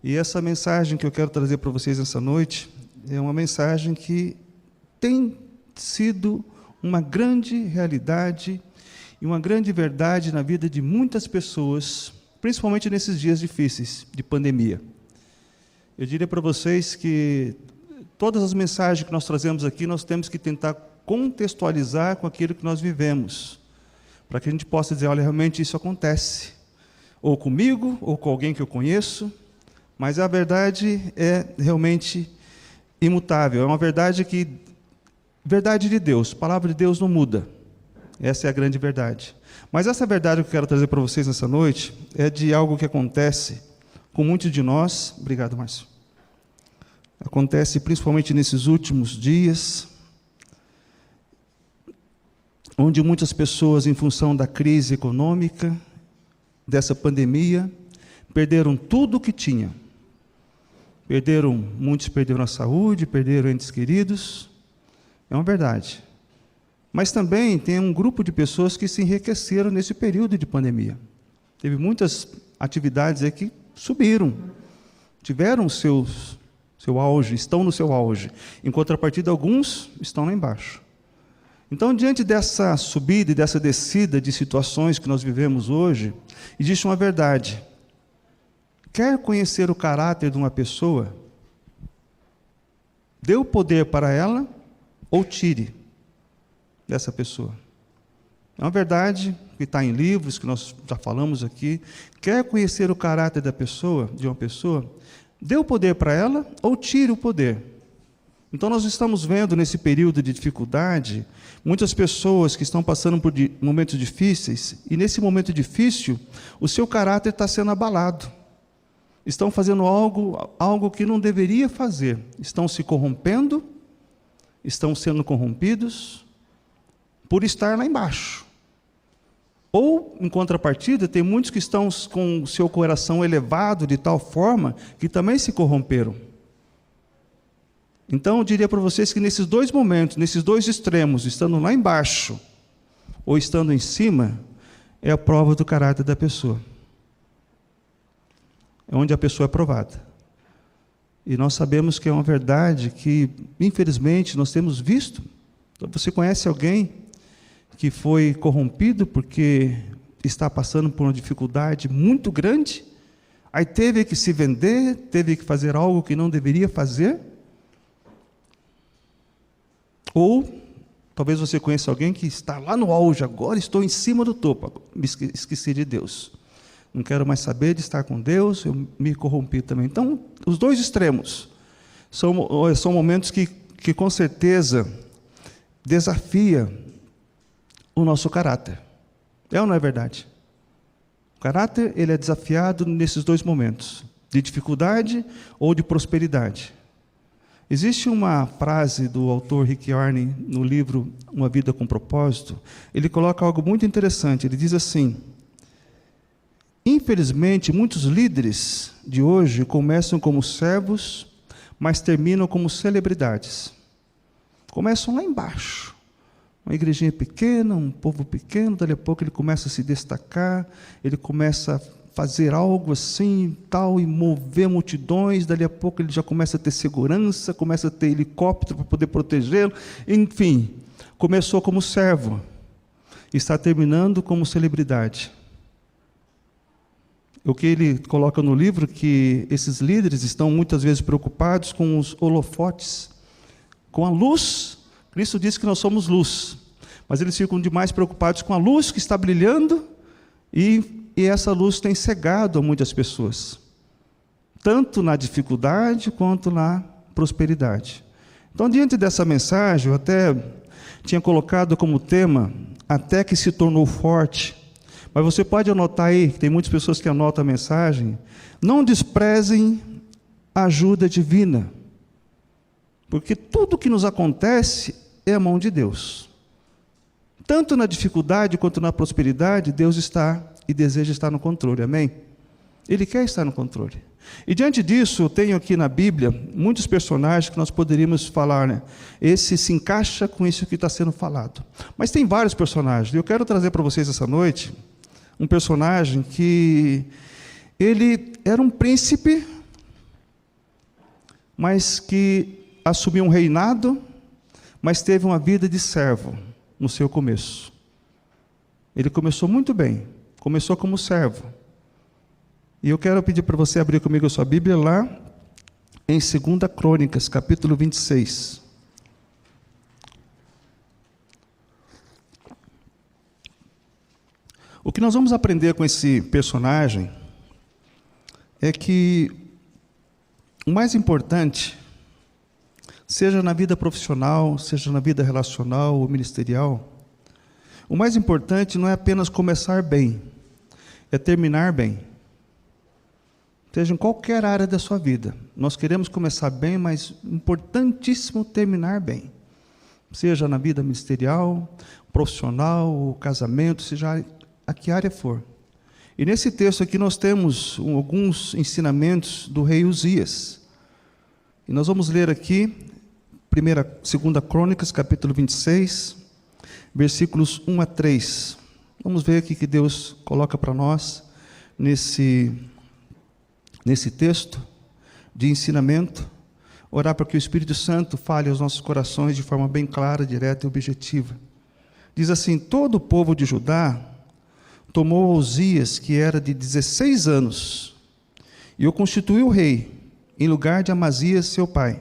E essa mensagem que eu quero trazer para vocês essa noite é uma mensagem que tem sido uma grande realidade e uma grande verdade na vida de muitas pessoas, principalmente nesses dias difíceis de pandemia. Eu diria para vocês que todas as mensagens que nós trazemos aqui, nós temos que tentar contextualizar com aquilo que nós vivemos, para que a gente possa dizer, olha, realmente isso acontece, ou comigo, ou com alguém que eu conheço, mas a verdade é realmente imutável, é uma verdade verdade de Deus, a palavra de Deus não muda, essa é a grande verdade. Mas essa verdade que eu quero trazer para vocês nessa noite, é de algo que acontece com muitos de nós, obrigado, Márcio, acontece principalmente nesses últimos dias, onde muitas pessoas, em função da crise econômica, dessa pandemia, perderam tudo o que tinham. Muitos perderam a saúde, perderam entes queridos, é uma verdade. Mas também tem um grupo de pessoas que se enriqueceram nesse período de pandemia. Teve muitas atividades aí que subiram, tiveram seu auge, estão no seu auge. Em contrapartida, alguns estão lá embaixo. Então, diante dessa subida e dessa descida de situações que nós vivemos hoje, existe uma verdade. Quer conhecer o caráter de uma pessoa? Dê o poder para ela ou tire dessa pessoa. É uma verdade que está em livros, que nós já falamos aqui. Quer conhecer o caráter de uma pessoa? Dê o poder para ela ou tire o poder. Então, nós estamos vendo nesse período de dificuldade, muitas pessoas que estão passando por momentos difíceis, e nesse momento difícil, o seu caráter está sendo abalado. Estão fazendo algo que não deveria fazer. Estão se corrompendo, estão sendo corrompidos, por estar lá embaixo. Ou, em contrapartida, tem muitos que estão com o seu coração elevado de tal forma que também se corromperam. Então, eu diria para vocês que nesses dois momentos, nesses dois extremos, estando lá embaixo ou estando em cima, é a prova do caráter da pessoa. É onde a pessoa é provada. E nós sabemos que é uma verdade que, infelizmente, nós temos visto. Você conhece alguém que foi corrompido porque está passando por uma dificuldade muito grande, aí teve que se vender, teve que fazer algo que não deveria fazer? Ou, talvez você conheça alguém que está lá no auge, agora estou em cima do topo, me esqueci de Deus. Não quero mais saber de estar com Deus, eu me corrompi também. Então, os dois extremos são momentos que com certeza desafia o nosso caráter. É ou não é verdade? O caráter, ele é desafiado nesses dois momentos, de dificuldade ou de prosperidade. Existe uma frase do autor Rick Warren, no livro Uma Vida com Propósito, ele coloca algo muito interessante, ele diz assim: infelizmente, muitos líderes de hoje começam como servos, mas terminam como celebridades. Começam lá embaixo, uma igrejinha pequena, um povo pequeno, dali a pouco ele começa a se destacar, ele começa a fazer algo assim, tal, e mover multidões, dali a pouco ele já começa a ter segurança, começa a ter helicóptero para poder protegê-lo, enfim, começou como servo, está terminando como celebridade. O que ele coloca no livro, que esses líderes estão muitas vezes preocupados com os holofotes, com a luz. Cristo disse que nós somos luz, mas eles ficam demais preocupados com a luz que está brilhando, e essa luz tem cegado a muitas pessoas, tanto na dificuldade quanto na prosperidade. Então, diante dessa mensagem, eu até tinha colocado como tema, até que se tornou forte. Mas você pode anotar aí, tem muitas pessoas que anotam a mensagem, não desprezem a ajuda divina, porque tudo que nos acontece é a mão de Deus. Tanto na dificuldade quanto na prosperidade, Deus está e deseja estar no controle, amém? Ele quer estar no controle. E diante disso, eu tenho aqui na Bíblia muitos personagens que nós poderíamos falar, né? Esse se encaixa com isso que está sendo falado. Mas tem vários personagens, e eu quero trazer para vocês essa noite um personagem que ele era um príncipe mas que assumiu um reinado, mas teve uma vida de servo no seu começo. Ele começou muito bem, começou como servo. E eu quero pedir para você abrir comigo a sua Bíblia lá em 2 Crônicas, capítulo 26. O que nós vamos aprender com esse personagem é que o mais importante, seja na vida profissional, seja na vida relacional ou ministerial, o mais importante não é apenas começar bem, é terminar bem. Seja em qualquer área da sua vida, nós queremos começar bem, mas importantíssimo terminar bem. Seja na vida ministerial, profissional, casamento, seja a que área for. E nesse texto aqui nós temos alguns ensinamentos do rei Uzias. E nós vamos ler aqui 2 Crônicas, capítulo 26, versículos 1 a 3. Vamos ver aqui que Deus coloca para nós nesse texto de ensinamento. Orar para que o Espírito Santo fale aos nossos corações de forma bem clara, direta e objetiva. Diz assim: todo o povo de Judá tomou Uzias, que era de 16 anos, e o constituiu rei, em lugar de Amazias, seu pai.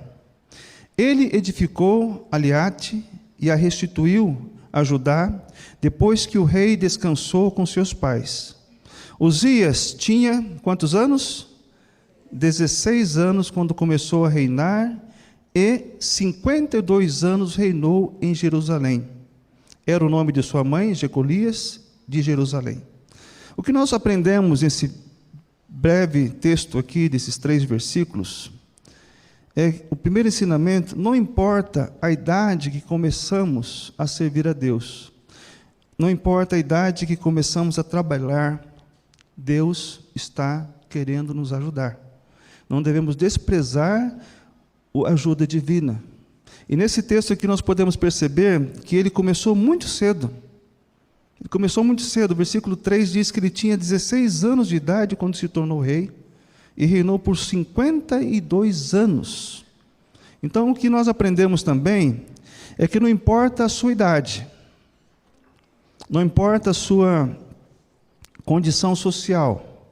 Ele edificou Aliate e a restituiu a Judá, depois que o rei descansou com seus pais. Uzias tinha quantos anos? 16 anos quando começou a reinar, e 52 anos reinou em Jerusalém. Era o nome de sua mãe, Jecolias, de Jerusalém. O que nós aprendemos nesse breve texto aqui, desses 3 versículos, é o primeiro ensinamento: não importa a idade que começamos a servir a Deus, não importa a idade que começamos a trabalhar, Deus está querendo nos ajudar. Não devemos desprezar a ajuda divina. E nesse texto aqui nós podemos perceber que ele começou muito cedo. Ele começou muito cedo. O versículo 3 diz que ele tinha 16 anos de idade quando se tornou rei, e reinou por 52 anos. Então, o que nós aprendemos também é que não importa a sua idade, não importa a sua condição social,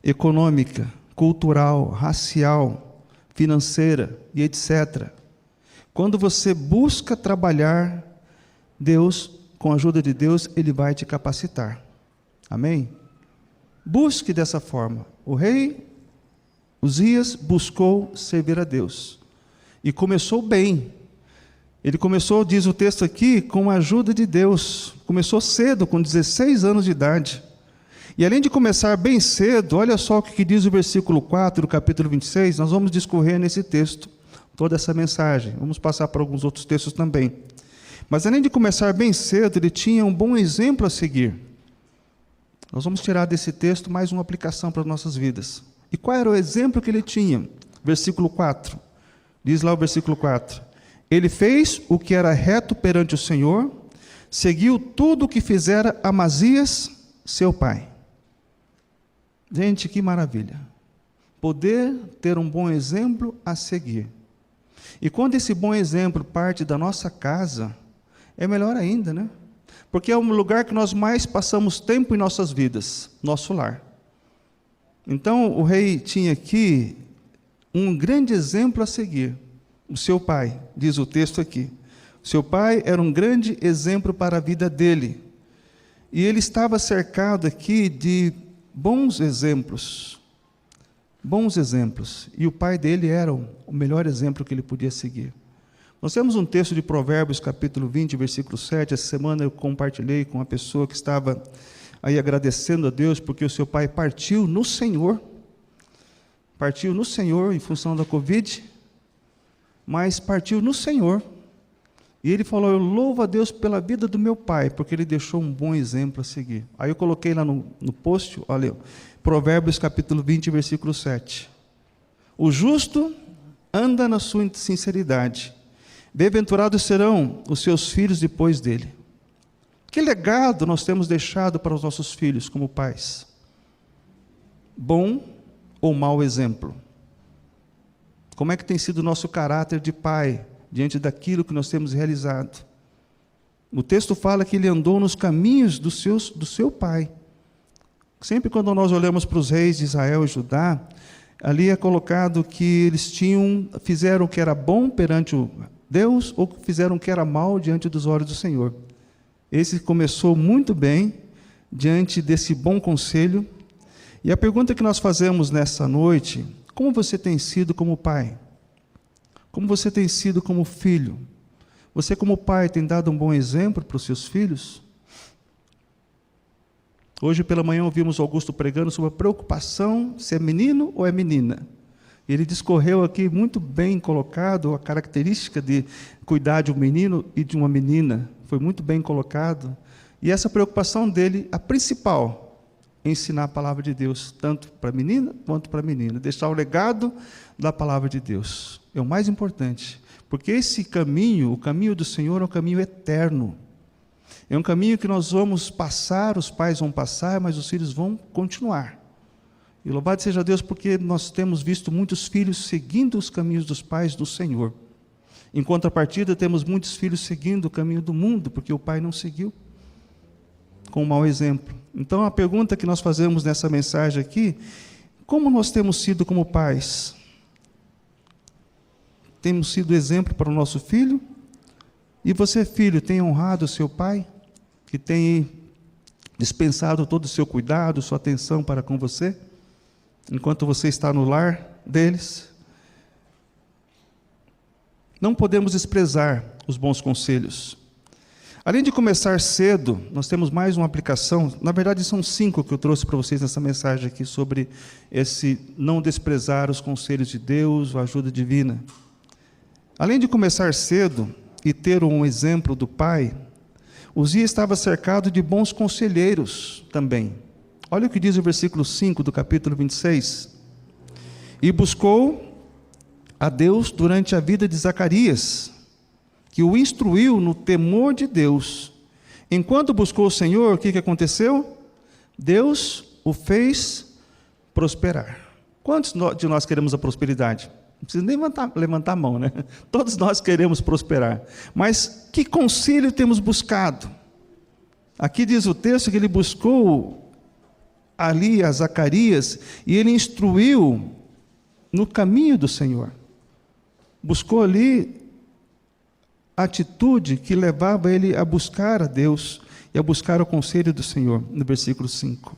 econômica, cultural, racial, financeira e etc. Quando você busca trabalhar, Deus, com a ajuda de Deus, Ele vai te capacitar. Amém? Busque dessa forma. O rei Uzias buscou servir a Deus. E começou bem. Ele começou, diz o texto aqui, com a ajuda de Deus. Começou cedo, com 16 anos de idade. E além de começar bem cedo, olha só o que diz o versículo 4 do capítulo 26, nós vamos discorrer nesse texto, toda essa mensagem. Vamos passar por alguns outros textos também. Mas além de começar bem cedo, ele tinha um bom exemplo a seguir. Nós vamos tirar desse texto mais uma aplicação para as nossas vidas. E qual era o exemplo que ele tinha? Versículo 4. Diz lá o versículo 4. Ele fez o que era reto perante o Senhor, seguiu tudo o que fizera Amazias, seu pai. Gente, que maravilha. Poder ter um bom exemplo a seguir. E quando esse bom exemplo parte da nossa casa, é melhor ainda, né? Porque é um lugar que nós mais passamos tempo em nossas vidas, nosso lar. Então, o rei tinha aqui um grande exemplo a seguir. O seu pai, diz o texto aqui. O seu pai era um grande exemplo para a vida dele. E ele estava cercado aqui de bons exemplos. Bons exemplos. E o pai dele era o melhor exemplo que ele podia seguir. Nós temos um texto de Provérbios, capítulo 20, versículo 7. Essa semana eu compartilhei com uma pessoa que estava aí agradecendo a Deus porque o seu pai partiu no Senhor. Partiu no Senhor em função da Covid, mas partiu no Senhor. E ele falou: eu louvo a Deus pela vida do meu pai, porque ele deixou um bom exemplo a seguir. Aí eu coloquei lá no post, olha, Provérbios capítulo 20, versículo 7. O justo anda na sua sinceridade, bem-aventurados serão os seus filhos depois dele. Que legado nós temos deixado para os nossos filhos como pais? Bom ou mau exemplo? Como é que tem sido o nosso caráter de pai diante daquilo que nós temos realizado? O texto fala que ele andou nos caminhos do seu pai. Sempre quando nós olhamos para os reis de Israel e Judá, ali é colocado que eles fizeram o que era bom perante Deus ou fizeram o que era mal diante dos olhos do Senhor. Esse começou muito bem diante desse bom conselho. E a pergunta que nós fazemos nessa noite: como você tem sido como pai? Como você tem sido como filho? Você, como pai, tem dado um bom exemplo para os seus filhos? Hoje pela manhã ouvimos Augusto pregando sobre a preocupação se é menino ou é menina. Ele discorreu aqui muito bem colocado a característica de cuidar de um menino e de uma menina. Foi muito bem colocado. E essa preocupação dele, a principal, é ensinar a palavra de Deus, tanto para a menina quanto para a menina. Deixar o legado da palavra de Deus. É o mais importante. Porque esse caminho, o caminho do Senhor, é um caminho eterno. É um caminho que nós vamos passar, os pais vão passar, mas os filhos vão continuar. E louvado seja Deus, porque nós temos visto muitos filhos seguindo os caminhos dos pais do Senhor. Em contrapartida, temos muitos filhos seguindo o caminho do mundo, porque o pai não seguiu, com um mau exemplo. Então, a pergunta que nós fazemos nessa mensagem aqui: como nós temos sido como pais? Temos sido exemplo para o nosso filho? E você, filho, tem honrado o seu pai? Que tem dispensado todo o seu cuidado, sua atenção para com você, enquanto você está no lar deles? Não podemos desprezar os bons conselhos. Além de começar cedo, nós temos mais uma aplicação. Na verdade, são 5 que eu trouxe para vocês nessa mensagem aqui, sobre esse não desprezar os conselhos de Deus, a ajuda divina. Além de começar cedo e ter um exemplo do pai, Uzias estava cercado de bons conselheiros também. Olha o que diz o versículo 5 do capítulo 26. E buscou a Deus durante a vida de Zacarias, que o instruiu no temor de Deus. Enquanto buscou o Senhor, o que aconteceu? Deus o fez prosperar. Quantos de nós queremos a prosperidade? Não precisa nem levantar a mão, né? Todos nós queremos prosperar. Mas que conselho temos buscado? Aqui diz o texto que ele buscou ali a Zacarias e ele instruiu no caminho do Senhor. Buscou ali a atitude que levava ele a buscar a Deus e a buscar o conselho do Senhor, no versículo 5.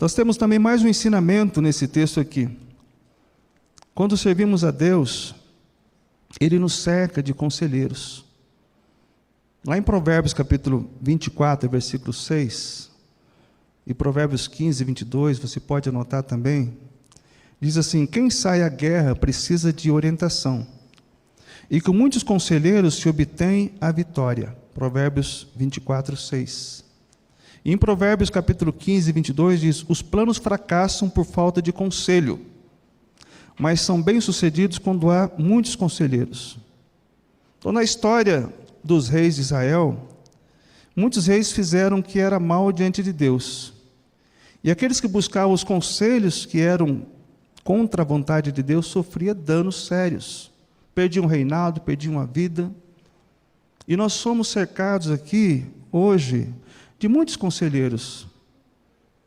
Nós temos também mais um ensinamento nesse texto aqui. Quando servimos a Deus, Ele nos cerca de conselheiros. Lá em Provérbios capítulo 24, versículo 6, e Provérbios 15, 22, você pode anotar também, diz assim: quem sai à guerra precisa de orientação, e com muitos conselheiros se obtém a vitória. Provérbios 24, 6. E em Provérbios capítulo 15, 22, diz: os planos fracassam por falta de conselho, mas são bem-sucedidos quando há muitos conselheiros. Então, na história dos reis de Israel, muitos reis fizeram o que era mal diante de Deus. E aqueles que buscavam os conselhos que eram contra a vontade de Deus sofriam danos sérios. Perdiam o reinado, perdiam a vida. E nós somos cercados aqui, hoje, de muitos conselheiros.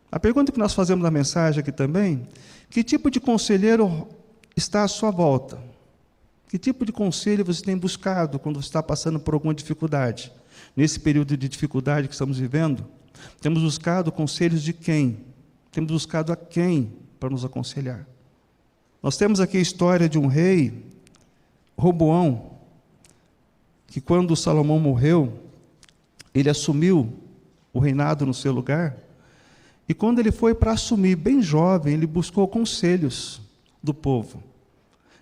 A pergunta que nós fazemos na mensagem aqui também: que tipo de conselheiro está à sua volta? Que tipo de conselho você tem buscado quando você está passando por alguma dificuldade? Nesse período de dificuldade que estamos vivendo, temos buscado conselhos de quem? Temos buscado a quem para nos aconselhar? Nós temos aqui a história de um rei, Roboão, que quando Salomão morreu, ele assumiu o reinado no seu lugar, e quando ele foi para assumir, bem jovem, ele buscou conselhos do povo.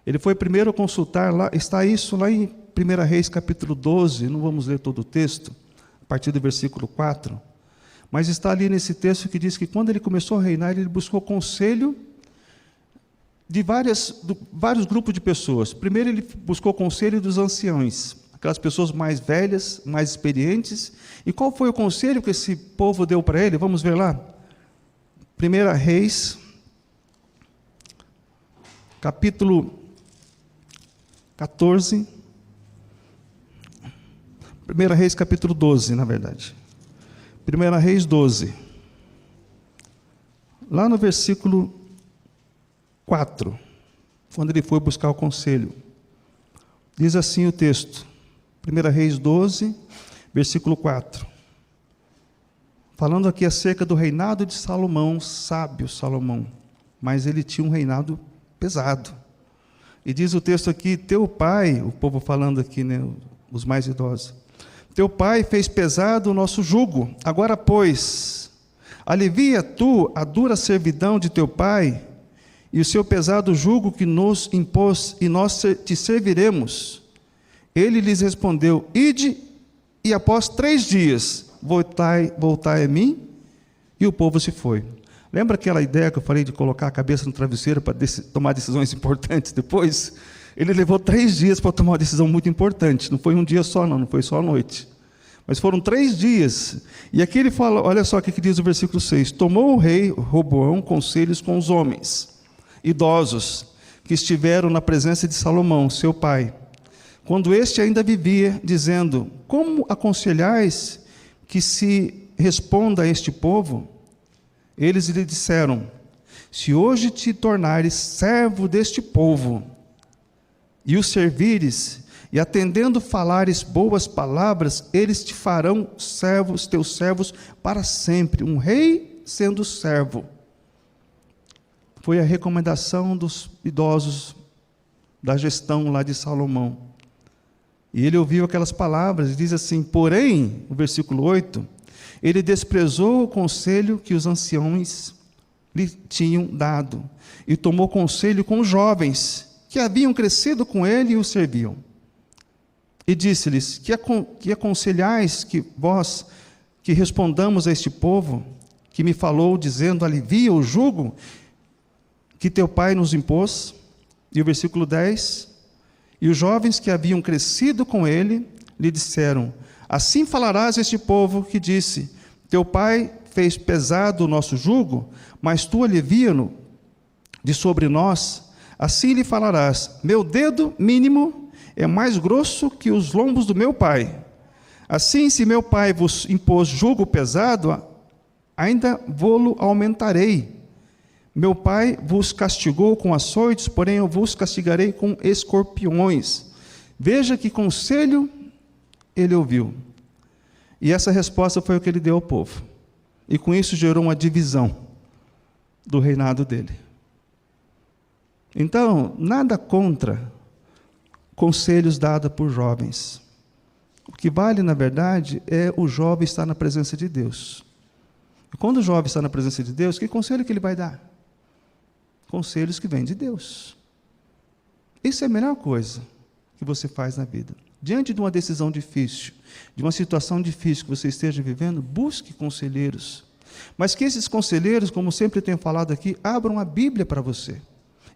Ele foi primeiro consultar, está isso lá em 1 Reis capítulo 12, não vamos ler todo o texto, a partir do versículo 4, mas está ali nesse texto que diz que quando ele começou a reinar, ele buscou conselho de vários grupos de pessoas. Primeiro ele buscou conselho dos anciões, aquelas pessoas mais velhas, mais experientes. E qual foi o conselho que esse povo deu para ele? Vamos ver lá. 1 Reis, capítulo 14, 1 Reis capítulo 12, na verdade. 1 Reis 12. Lá no versículo 4, quando ele foi buscar o conselho. Diz assim o texto, 1 Reis 12, versículo 4. Falando aqui acerca do reinado de Salomão, sábio Salomão, mas ele tinha um reinado pesado. E diz o texto aqui, teu pai, o povo falando aqui, né, os mais idosos, teu pai fez pesado o nosso jugo, agora, pois, alivia tu a dura servidão de teu pai e o seu pesado jugo que nos impôs, e nós te serviremos. Ele lhes respondeu, ide, e após 3 dias, voltai a mim, e o povo se foi. Lembra aquela ideia que eu falei de colocar a cabeça no travesseiro para tomar decisões importantes depois? Ele levou 3 dias para tomar uma decisão muito importante. Não foi um dia só, não foi só a noite. Mas foram 3 dias. E aqui ele fala, olha só o que diz o versículo 6. Tomou o rei Roboão conselhos com os homens idosos que estiveram na presença de Salomão, seu pai, quando este ainda vivia, dizendo, como aconselhais que se responda a este povo? Eles lhe disseram, se hoje te tornares servo deste povo, e o servires, e atendendo falares boas palavras, eles te farão servos, teus servos, para sempre, um rei sendo servo. Foi a recomendação dos idosos da gestão lá de Salomão. E ele ouviu aquelas palavras, e diz assim, porém, o versículo 8, ele desprezou o conselho que os anciões lhe tinham dado, e tomou conselho com os jovens, que haviam crescido com ele e o serviam. E disse-lhes, que aconselhais que vós, que respondamos a este povo, que me falou, dizendo, alivia o jugo que teu pai nos impôs? E o versículo 10, e os jovens que haviam crescido com ele, lhe disseram, assim falarás a este povo que disse, teu pai fez pesado o nosso jugo, mas tu alivia-no de sobre nós. Assim lhe falarás, meu dedo mínimo é mais grosso que os lombos do meu pai. Assim, se meu pai vos impôs jugo pesado, ainda vô-lo aumentarei. Meu pai vos castigou com açoites, porém eu vos castigarei com escorpiões. Veja que conselho ele ouviu. E essa resposta foi o que ele deu ao povo. E com isso gerou uma divisão do reinado dele. Então, nada contra conselhos dados por jovens. O que vale, na verdade, é o jovem estar na presença de Deus. E quando o jovem está na presença de Deus, que conselho que ele vai dar? Conselhos que vêm de Deus. Isso é a melhor coisa que você faz na vida. Diante de uma decisão difícil, de uma situação difícil que você esteja vivendo, busque conselheiros. Mas que esses conselheiros, como sempre tenho falado aqui, abram a Bíblia para você.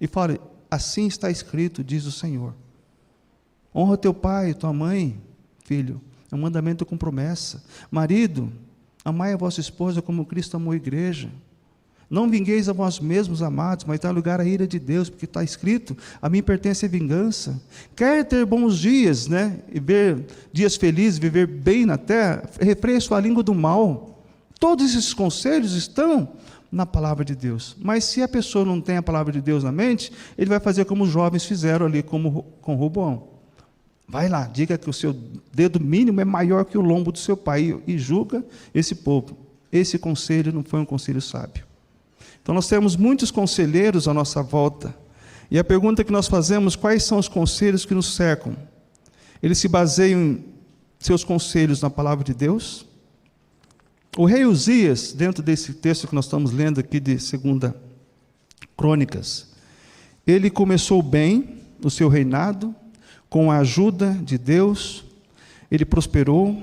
E fale, assim está escrito, diz o Senhor. Honra teu pai e tua mãe, filho. É um mandamento com promessa. Marido, amai a vossa esposa como Cristo amou a igreja. Não vingueis a vós mesmos, amados, mas dá lugar à ira de Deus, porque está escrito, a mim pertence a vingança. Quer ter bons dias, né? E ver dias felizes, viver bem na terra, refreia sua língua do mal. Todos esses conselhos estão na palavra de Deus. Mas se a pessoa não tem a palavra de Deus na mente, ele vai fazer como os jovens fizeram ali com Roboão. Vai lá, diga que o seu dedo mínimo é maior que o lombo do seu pai e julga esse povo. Esse conselho não foi um conselho sábio. Então nós temos muitos conselheiros à nossa volta. E a pergunta que nós fazemos, quais são os conselhos que nos cercam? Eles se baseiam em seus conselhos na palavra de Deus? O rei Uzias, dentro desse texto que nós estamos lendo aqui de 2 Crônicas, ele começou bem o seu reinado, com a ajuda de Deus, ele prosperou,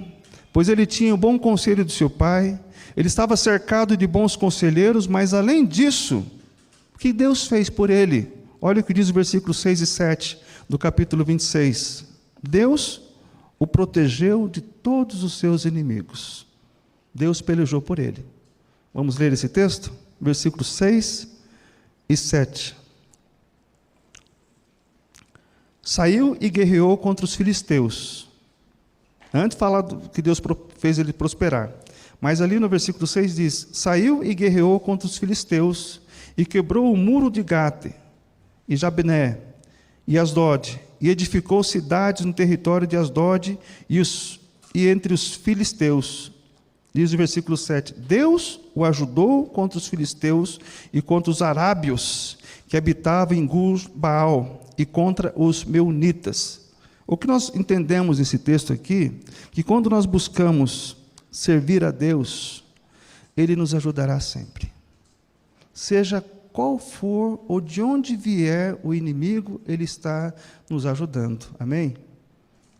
pois ele tinha o bom conselho do seu pai, ele estava cercado de bons conselheiros, mas além disso, o que Deus fez por ele? Olha o que diz o versículo 6 e 7 do capítulo 26. Deus o protegeu de todos os seus inimigos. Deus pelejou por ele. Vamos ler esse texto? Versículos 6 e 7. saiu e guerreou contra os filisteus. Antes de falar que Deus fez ele prosperar. Mas ali no versículo 6 diz, saiu e guerreou contra os filisteus, e quebrou o muro de Gate, e Jabné, e Asdod, e edificou cidades no território de Asdod, e entre os filisteus. Diz o versículo 7, Deus o ajudou contra os filisteus e contra os arábios, que habitavam em Gur-Baal, e contra os meunitas. O que nós entendemos nesse texto aqui, que quando nós buscamos servir a Deus, Ele nos ajudará sempre. Seja qual for ou de onde vier o inimigo, Ele está nos ajudando. Amém?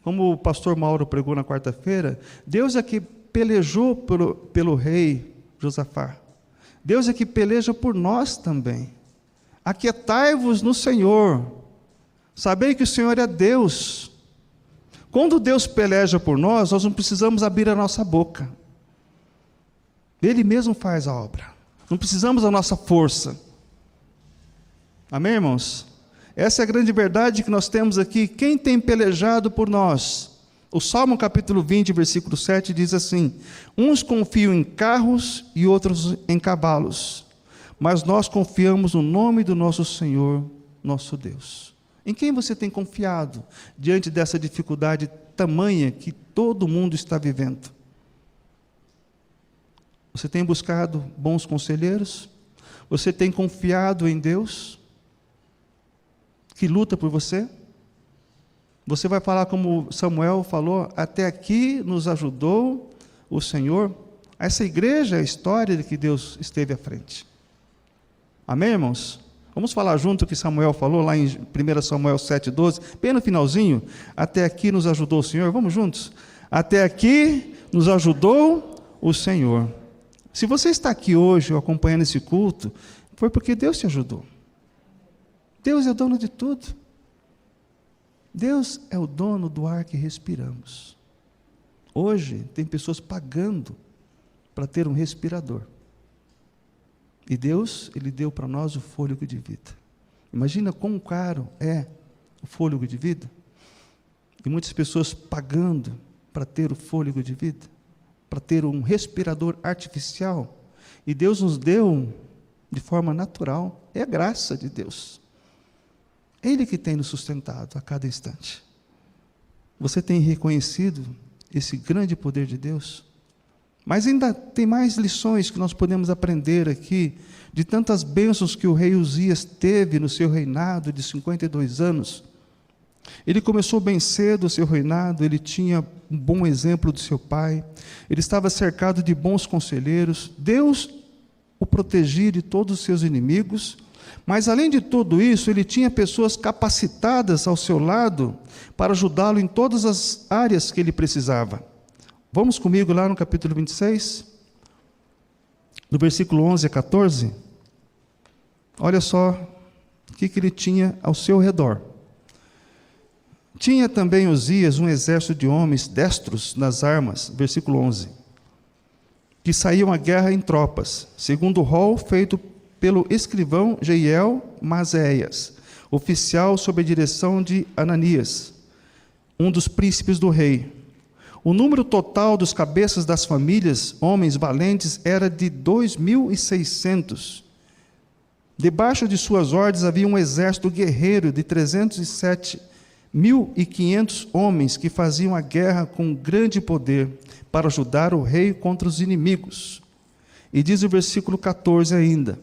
Como o pastor Mauro pregou na quarta-feira, Deus é que pelejou pelo rei Josafá. Deus é que peleja por nós também. Aquietai-vos no Senhor. Sabei que o Senhor é Deus. Quando Deus peleja por nós, nós não precisamos abrir a nossa boca. Ele mesmo faz a obra. Não precisamos da nossa força. Amém, irmãos? Essa é a grande verdade que nós temos aqui. Quem tem pelejado por nós? O Salmo capítulo 20, versículo 7 diz assim, uns confiam em carros e outros em cavalos, mas nós confiamos no nome do nosso Senhor, nosso Deus. Em quem você tem confiado diante dessa dificuldade tamanha que todo mundo está vivendo? Você tem buscado bons conselheiros? Você tem confiado em Deus, que luta por você? Você vai falar como Samuel falou, até aqui nos ajudou o Senhor. Essa igreja é a história de que Deus esteve à frente. Amém, irmãos? Vamos falar junto o que Samuel falou lá em 1 Samuel 7,12, bem no finalzinho. Até aqui nos ajudou o Senhor. Vamos juntos? Até aqui nos ajudou o Senhor. Se você está aqui hoje acompanhando esse culto, foi porque Deus te ajudou. Deus é o dono de tudo. Deus é o dono do ar que respiramos. Hoje tem pessoas pagando para ter um respirador. E Deus, Ele deu para nós o fôlego de vida. Imagina quão caro é o fôlego de vida. E muitas pessoas pagando para ter o fôlego de vida, para ter um respirador artificial. E Deus nos deu de forma natural. É a graça de Deus. Ele que tem nos sustentado a cada instante. Você tem reconhecido esse grande poder de Deus? Mas ainda tem mais lições que nós podemos aprender aqui, de tantas bênçãos que o rei Uzias teve no seu reinado de 52 anos. Ele começou bem cedo o seu reinado, ele tinha um bom exemplo do seu pai, ele estava cercado de bons conselheiros, Deus o protegia de todos os seus inimigos, mas além de tudo isso, ele tinha pessoas capacitadas ao seu lado para ajudá-lo em todas as áreas que ele precisava. Vamos comigo lá no capítulo 26, do versículo 11 a 14. Olha só o que ele tinha ao seu redor. Tinha também Uzias um exército de homens destros nas armas, versículo 11, que saíam à guerra em tropas, segundo o rol feito pelo escrivão Jeiel Mazéias, oficial sob a direção de Ananias, um dos príncipes do rei. O número total dos cabeças das famílias, homens valentes, era de 2.600. Debaixo de suas ordens havia um exército guerreiro de 307.500 homens que faziam a guerra com grande poder para ajudar o rei contra os inimigos. E diz o versículo 14 ainda,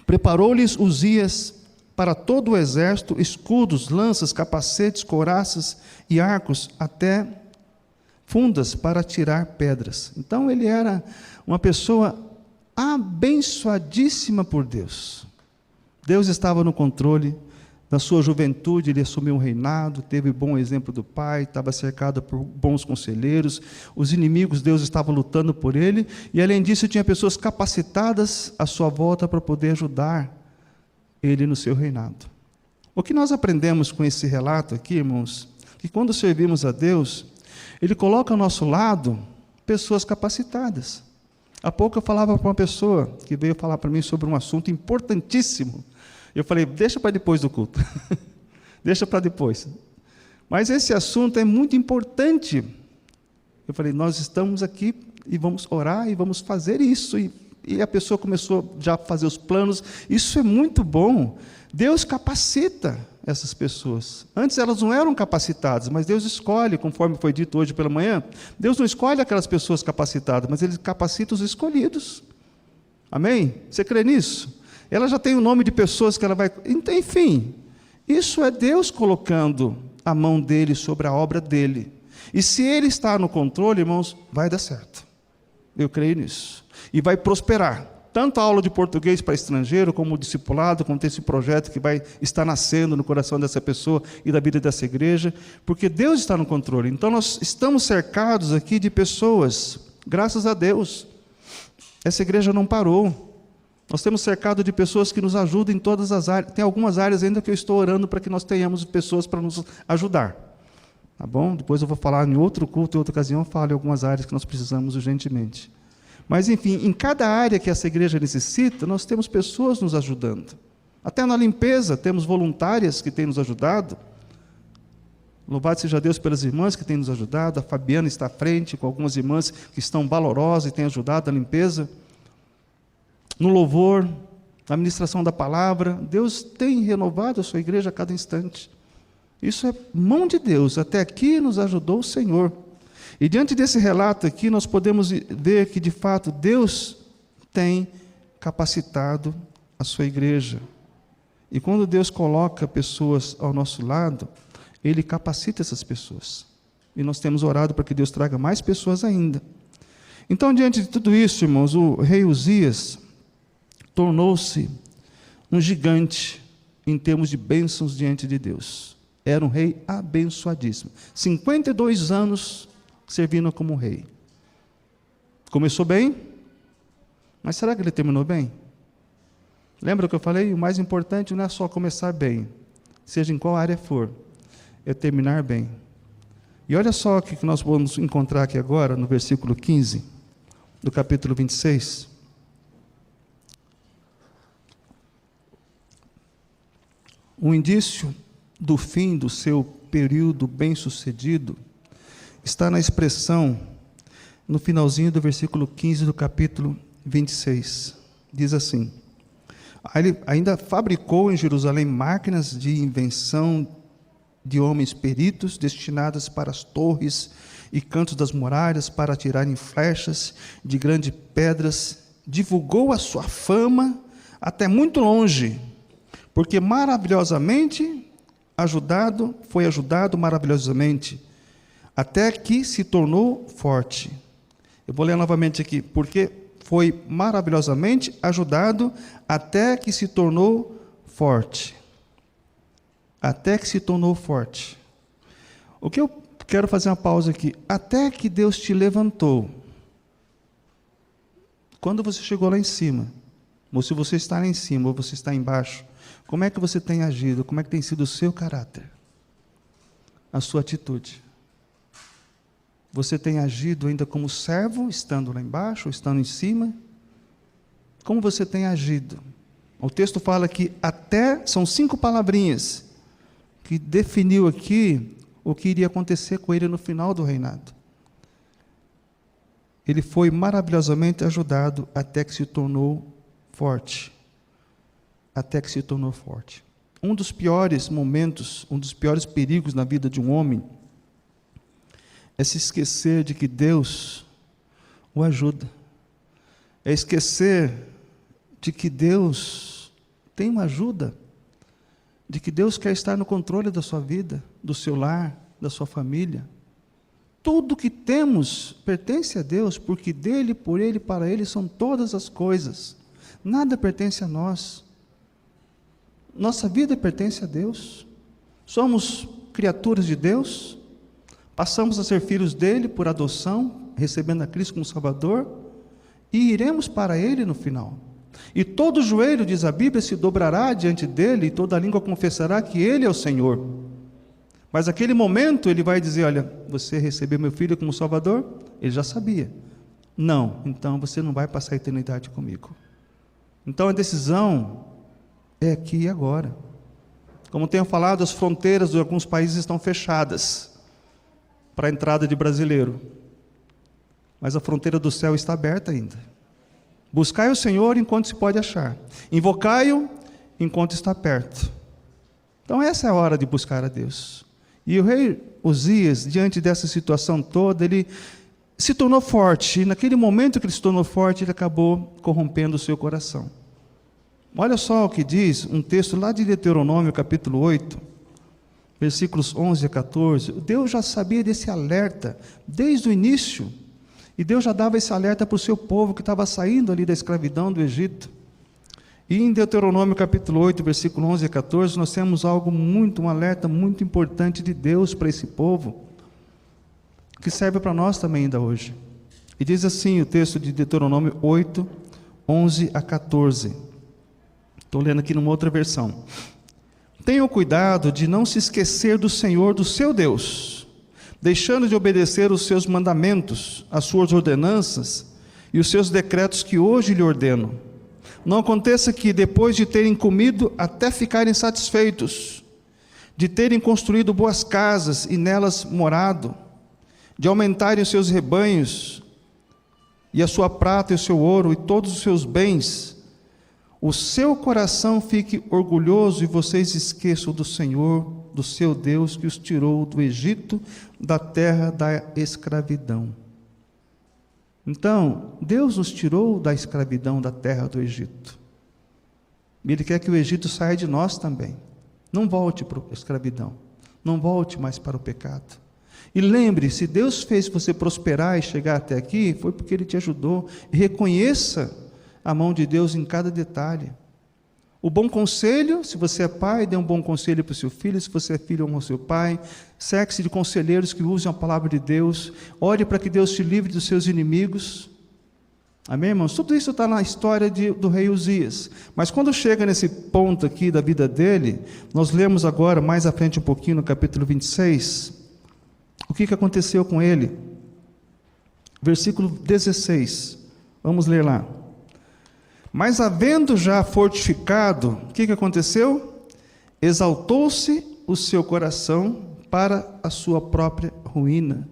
preparou-lhes Uzias para todo o exército escudos, lanças, capacetes, couraças e arcos, até fundas para atirar pedras. Então ele era uma pessoa abençoadíssima por Deus. Deus estava no controle. Na sua juventude ele assumiu um reinado, teve bom exemplo do pai, estava cercado por bons conselheiros, os inimigos, Deus estava lutando por ele, e além disso tinha pessoas capacitadas à sua volta para poder ajudar ele no seu reinado. O que nós aprendemos com esse relato aqui, irmãos, que quando servimos a Deus, Ele coloca ao nosso lado pessoas capacitadas. Há pouco eu falava para uma pessoa que veio falar para mim sobre um assunto importantíssimo. Eu falei, deixa para depois do culto. Deixa para depois. Mas esse assunto é muito importante. Eu falei, nós estamos aqui e vamos orar e vamos fazer isso. E a pessoa começou já a fazer os planos. Isso é muito bom. Deus capacita essas pessoas. Antes elas não eram capacitadas, mas Deus escolhe, conforme foi dito hoje pela manhã. Deus não escolhe aquelas pessoas capacitadas, mas Ele capacita os escolhidos. Amém? Você crê nisso? Ela já tem o nome de pessoas que ela vai... Enfim, isso é Deus colocando a mão dele sobre a obra dele. E se ele está no controle, irmãos, vai dar certo. Eu creio nisso. E vai prosperar. Tanto a aula de português para estrangeiro, como o discipulado, como esse projeto que vai estar nascendo no coração dessa pessoa e da vida dessa igreja, porque Deus está no controle. Então nós estamos cercados aqui de pessoas, graças a Deus. Essa igreja não parou. Nós temos cercado de pessoas que nos ajudam em todas as áreas. Tem algumas áreas ainda que eu estou orando para que nós tenhamos pessoas para nos ajudar. Tá bom? Depois eu vou falar em outro culto, em outra ocasião, eu falo em algumas áreas que nós precisamos urgentemente. Mas, enfim, em cada área que essa igreja necessita, nós temos pessoas nos ajudando. Até na limpeza, temos voluntárias que têm nos ajudado. Louvado seja Deus pelas irmãs que têm nos ajudado. A Fabiana está à frente, com algumas irmãs que estão valorosas e têm ajudado a limpeza. No louvor, na ministração da palavra, Deus tem renovado a sua igreja a cada instante. Isso é mão de Deus. Até aqui nos ajudou o Senhor. E diante desse relato aqui, nós podemos ver que, de fato, Deus tem capacitado a sua igreja. E quando Deus coloca pessoas ao nosso lado, Ele capacita essas pessoas. E nós temos orado para que Deus traga mais pessoas ainda. Então, diante de tudo isso, irmãos, o rei Uzias tornou-se um gigante em termos de bênçãos diante de Deus. Era um rei abençoadíssimo. 52 anos servindo como rei. Começou bem, mas será que ele terminou bem? Lembra que eu falei? O mais importante não é só começar bem, seja em qual área for, é terminar bem. E olha só o que nós vamos encontrar aqui agora, no versículo 15, do capítulo 26. Um indício do fim do seu período bem-sucedido está na expressão, no finalzinho do versículo 15 do capítulo 26. Diz assim: ele ainda fabricou em Jerusalém máquinas de invenção de homens peritos, destinadas para as torres e cantos das muralhas, para atirarem flechas de grandes pedras. Divulgou a sua fama até muito longe, porque foi ajudado maravilhosamente, até que se tornou forte. Eu vou ler novamente aqui, porque foi maravilhosamente ajudado, até que se tornou forte. Até que se tornou forte. O que eu quero fazer uma pausa aqui, até que Deus te levantou. Quando você chegou lá em cima, ou se você está lá em cima, ou você está embaixo, como é que você tem agido? Como é que tem sido o seu caráter? A sua atitude? Você tem agido ainda como servo, estando lá embaixo, ou estando em cima? Como você tem agido? O texto fala que são 5 palavrinhas, que definiu aqui o que iria acontecer com ele no final do reinado. Ele foi maravilhosamente ajudado até que se tornou forte. Até que se tornou forte. Um dos piores momentos, um dos piores perigos na vida de um homem é se esquecer de que Deus o ajuda. É esquecer de que Deus tem uma ajuda, de que Deus quer estar no controle da sua vida, do seu lar, da sua família. Tudo que temos pertence a Deus, porque dele, por ele, para ele são todas as coisas. Nada pertence a nós. Nossa vida pertence a Deus. Somos criaturas de Deus. Passamos a ser filhos dele por adoção, recebendo a Cristo como Salvador, e iremos para ele no final. E todo joelho, diz a Bíblia, se dobrará diante dele, e toda língua confessará que ele é o Senhor. Mas naquele momento ele vai dizer: olha, você recebeu meu filho como Salvador? Ele já sabia. Não, então você não vai passar a eternidade comigo. Então a decisão é aqui e agora. Como tenho falado, as fronteiras de alguns países estão fechadas para a entrada de brasileiro. Mas a fronteira do céu está aberta ainda. Buscai o Senhor enquanto se pode achar. Invocai-o enquanto está perto. Então essa é a hora de buscar a Deus. E o rei Uzias, diante dessa situação toda, ele se tornou forte. E naquele momento que ele se tornou forte, ele acabou corrompendo o seu coração. Olha só o que diz um texto lá de Deuteronômio, capítulo 8, versículos 11 a 14. Deus já sabia desse alerta desde o início. E Deus já dava esse alerta para o seu povo que estava saindo ali da escravidão do Egito. E em Deuteronômio capítulo 8, versículo 11 a 14, nós temos um alerta muito importante de Deus para esse povo, que serve para nós também ainda hoje. E diz assim o texto de Deuteronômio 8, 11 a 14. Estou lendo aqui numa outra versão. Tenham cuidado de não se esquecer do Senhor, do seu Deus, deixando de obedecer os seus mandamentos, as suas ordenanças e os seus decretos que hoje lhe ordeno. Não aconteça que, depois de terem comido até ficarem satisfeitos, de terem construído boas casas e nelas morado, de aumentarem os seus rebanhos, e a sua prata e o seu ouro, e todos os seus bens, o seu coração fique orgulhoso e vocês esqueçam do Senhor, do seu Deus, que os tirou do Egito, da terra da escravidão. Então, Deus nos tirou da escravidão da terra do Egito. Ele quer que o Egito saia de nós também. Não volte para a escravidão. Não volte mais para o pecado. E lembre, se Deus fez você prosperar e chegar até aqui, foi porque Ele te ajudou. E reconheça a mão de Deus em cada detalhe. O bom conselho, se você é pai, dê um bom conselho para o seu filho. Se você é filho, honre o seu pai. Cerque-se de conselheiros que usem a palavra de Deus. Ore para que Deus te livre dos seus inimigos. Amém, irmãos? Tudo isso está na história do rei Uzias. Mas quando chega nesse ponto aqui da vida dele, nós lemos agora, mais à frente um pouquinho, no capítulo 26, o que aconteceu com ele. Versículo 16. Vamos ler lá. Mas havendo já fortificado, o que aconteceu? Exaltou-se o seu coração para a sua própria ruína,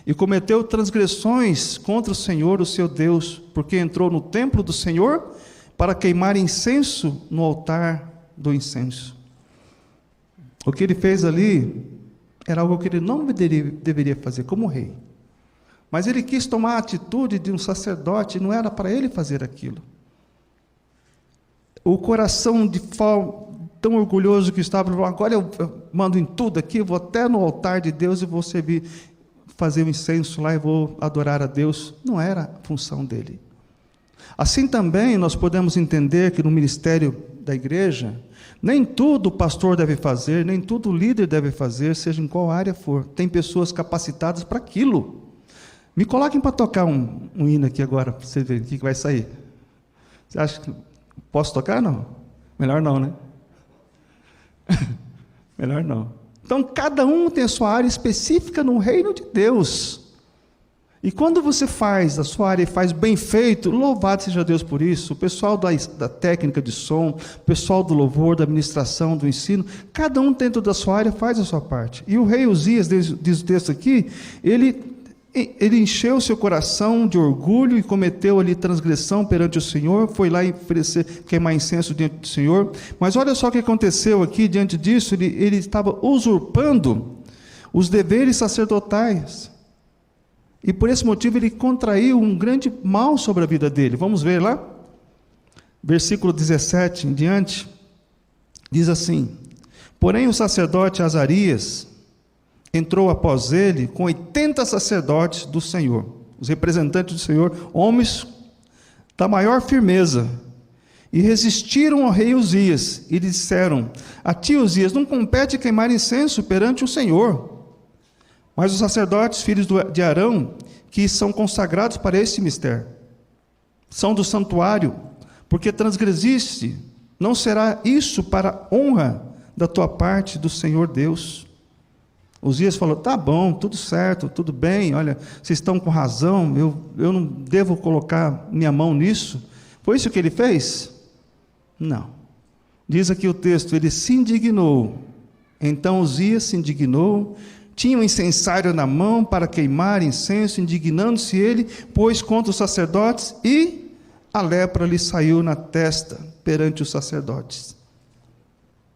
e cometeu transgressões contra o Senhor, o seu Deus, porque entrou no templo do Senhor para queimar incenso no altar do incenso. O que ele fez ali era algo que ele não deveria fazer como rei, mas ele quis tomar a atitude de um sacerdote, não era para ele fazer aquilo. O coração tão orgulhoso que estava, agora eu mando em tudo aqui, vou até no altar de Deus e vou fazer um incenso lá e vou adorar a Deus. Não era a função dele. Assim também nós podemos entender que no ministério da igreja, nem tudo o pastor deve fazer, nem tudo o líder deve fazer, seja em qual área for. Tem pessoas capacitadas para aquilo. Me coloquem para tocar um hino aqui agora, para você ver o que vai sair. Você acha que posso tocar? Não? Melhor não, né? Melhor não. Então, cada um tem a sua área específica no reino de Deus. E quando você faz a sua área e faz bem feito, louvado seja Deus por isso. O pessoal da técnica de som, o pessoal do louvor, da administração, do ensino, cada um dentro da sua área faz a sua parte. E o rei Uzias, diz o texto aqui, ele encheu o seu coração de orgulho e cometeu ali transgressão perante o Senhor, foi lá queimar incenso diante do Senhor. Mas olha só o que aconteceu aqui, diante disso, ele estava usurpando os deveres sacerdotais. E por esse motivo ele contraiu um grande mal sobre a vida dele. Vamos ver lá? Versículo 17 em diante, diz assim: porém o sacerdote Azarias entrou após ele com 80 sacerdotes do Senhor, os representantes do Senhor, homens da maior firmeza, e resistiram ao rei Uzias, e lhe disseram: a ti, Uzias, não compete queimar incenso perante o Senhor. Mas os sacerdotes, filhos de Arão, que são consagrados para esse mistério, são do santuário, porque transgrediste, não será isso para honra da tua parte do Senhor Deus. Uzias falou: tá bom, tudo certo, tudo bem, olha, vocês estão com razão, eu não devo colocar minha mão nisso. Foi isso que ele fez? Não. Diz aqui o texto, ele se indignou Então Uzias se indignou, tinha um incensário na mão para queimar incenso, indignando-se ele, pôs contra os sacerdotes, e a lepra lhe saiu na testa perante os sacerdotes,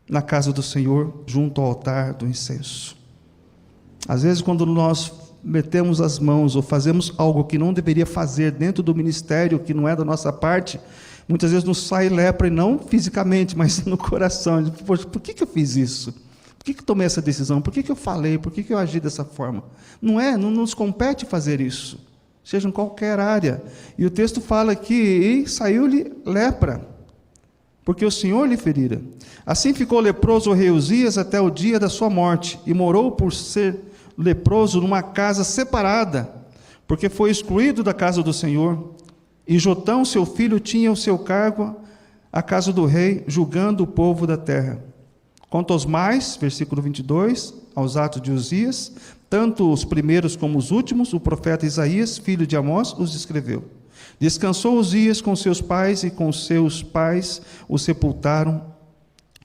na casa do Senhor, junto ao altar do incenso. Às vezes, quando nós metemos as mãos ou fazemos algo que não deveria fazer dentro do ministério, que não é da nossa parte, muitas vezes nos sai lepra, e não fisicamente, mas no coração. Poxa, por que eu fiz isso? Por que eu tomei essa decisão? Por que eu falei? Por que eu agi dessa forma? Não nos compete fazer isso, seja em qualquer área. E o texto fala que e saiu-lhe lepra, porque o Senhor lhe ferira. Assim ficou leproso o rei Uzias até o dia da sua morte, e morou por ser leproso numa casa separada, porque foi excluído da casa do Senhor. E Jotão, seu filho, tinha o seu cargo a casa do rei, julgando o povo da terra. Quanto aos mais, versículo 22, aos atos de Uzias, tanto os primeiros como os últimos, o profeta Isaías, filho de Amós, os escreveu. Descansou Uzias com seus pais, e com seus pais o sepultaram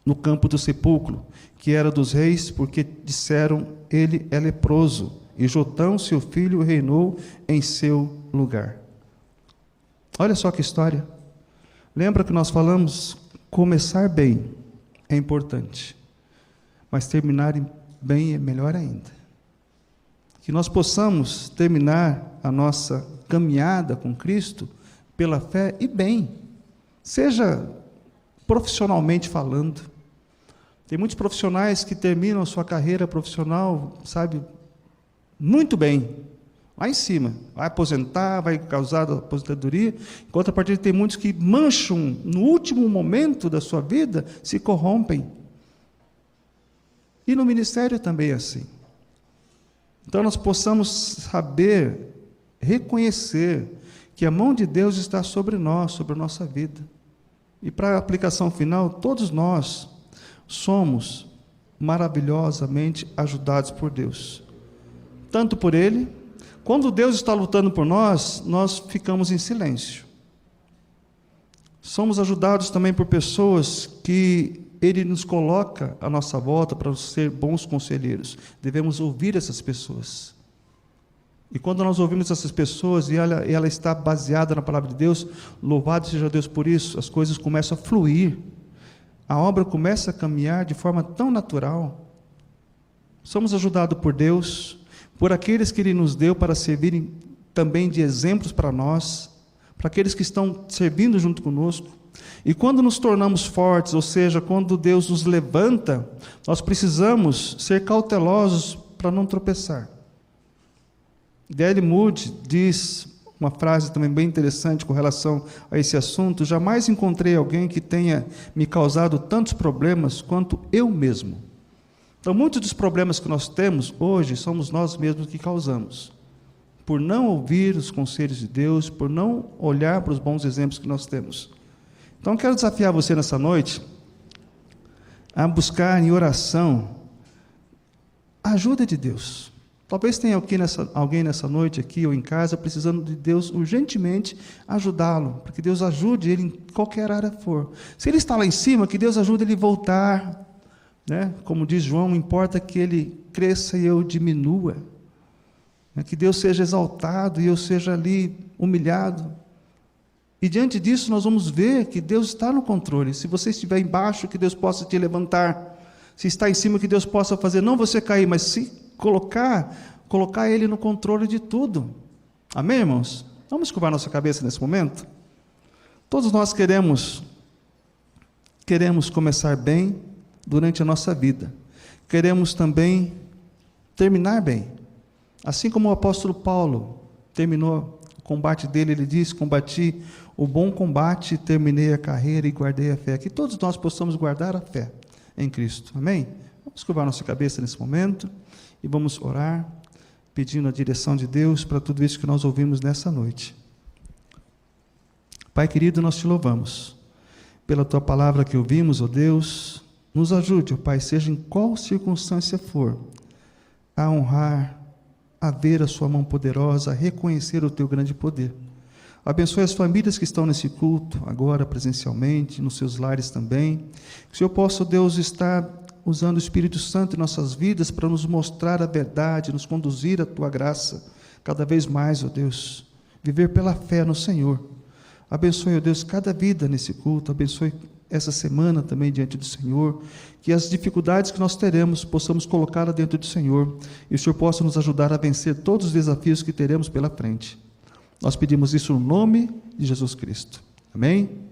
no campo do sepulcro, que era dos reis, porque disseram, ele é leproso. E Jotão, seu filho, reinou em seu lugar. Olha só que história. Lembra que nós falamos, começar bem é importante, mas terminar bem é melhor ainda. Que nós possamos terminar a nossa caminhada com Cristo pela fé e bem, seja profissionalmente falando. Tem muitos profissionais que terminam a sua carreira profissional, sabe, muito bem, lá em cima, vai aposentar, vai causar a aposentadoria. Em contrapartida, tem muitos que mancham no último momento da sua vida, se corrompem. E no ministério também é assim. Então nós possamos saber, reconhecer que a mão de Deus está sobre nós, sobre a nossa vida. E para a aplicação final, todos nós somos maravilhosamente ajudados por Deus. Tanto por Ele, quando Deus está lutando por nós, nós ficamos em silêncio. Somos ajudados também por pessoas que Ele nos coloca à nossa volta para ser bons conselheiros. Devemos ouvir essas pessoas. E quando nós ouvimos essas pessoas e ela está baseada na palavra de Deus, louvado seja Deus por isso, as coisas começam a fluir. A obra começa a caminhar de forma tão natural. Somos ajudados por Deus, por aqueles que Ele nos deu para servirem também de exemplos para nós, para aqueles que estão servindo junto conosco. E quando nos tornamos fortes, ou seja, quando Deus nos levanta, nós precisamos ser cautelosos para não tropeçar. D.L. Moody diz uma frase também bem interessante com relação a esse assunto: jamais encontrei alguém que tenha me causado tantos problemas quanto eu mesmo. Então, muitos dos problemas que nós temos hoje somos nós mesmos que causamos, por não ouvir os conselhos de Deus, por não olhar para os bons exemplos que nós temos. Então, quero desafiar você nessa noite a buscar em oração a ajuda de Deus. Talvez tenha alguém nessa noite aqui ou em casa precisando de Deus urgentemente ajudá-lo, para que Deus ajude ele em qualquer área for. Se ele está lá em cima, que Deus ajude ele a voltar. Como diz João, não importa que ele cresça e eu diminua, que Deus seja exaltado e eu seja ali humilhado. E diante disso nós vamos ver que Deus está no controle. Se você estiver embaixo, que Deus possa te levantar. Se está em cima, que Deus possa fazer, não você cair, mas se colocar Ele no controle de tudo. Amém, irmãos? Vamos curvar nossa cabeça nesse momento? Todos nós queremos começar bem durante a nossa vida. Queremos também terminar bem. Assim como o apóstolo Paulo terminou o combate dele, ele diz: combati o bom combate, terminei a carreira e guardei a fé. Que todos nós possamos guardar a fé em Cristo. Amém? Vamos curvar nossa cabeça nesse momento e vamos orar, pedindo a direção de Deus para tudo isso que nós ouvimos nessa noite. Pai querido, nós te louvamos pela tua palavra que ouvimos, ó Deus. Nos ajude, ó Pai, seja em qual circunstância for, a honrar, a ver a sua mão poderosa, a reconhecer o teu grande poder. Abençoe as famílias que estão nesse culto, agora presencialmente, nos seus lares também. Que o Senhor possa, Deus, estar usando o Espírito Santo em nossas vidas para nos mostrar a verdade, nos conduzir à Tua graça, cada vez mais, ó Deus, viver pela fé no Senhor. Abençoe, ó Deus, cada vida nesse culto, abençoe essa semana também diante do Senhor, que as dificuldades que nós teremos, possamos colocá-la dentro do Senhor, e o Senhor possa nos ajudar a vencer todos os desafios que teremos pela frente. Nós pedimos isso no nome de Jesus Cristo. Amém?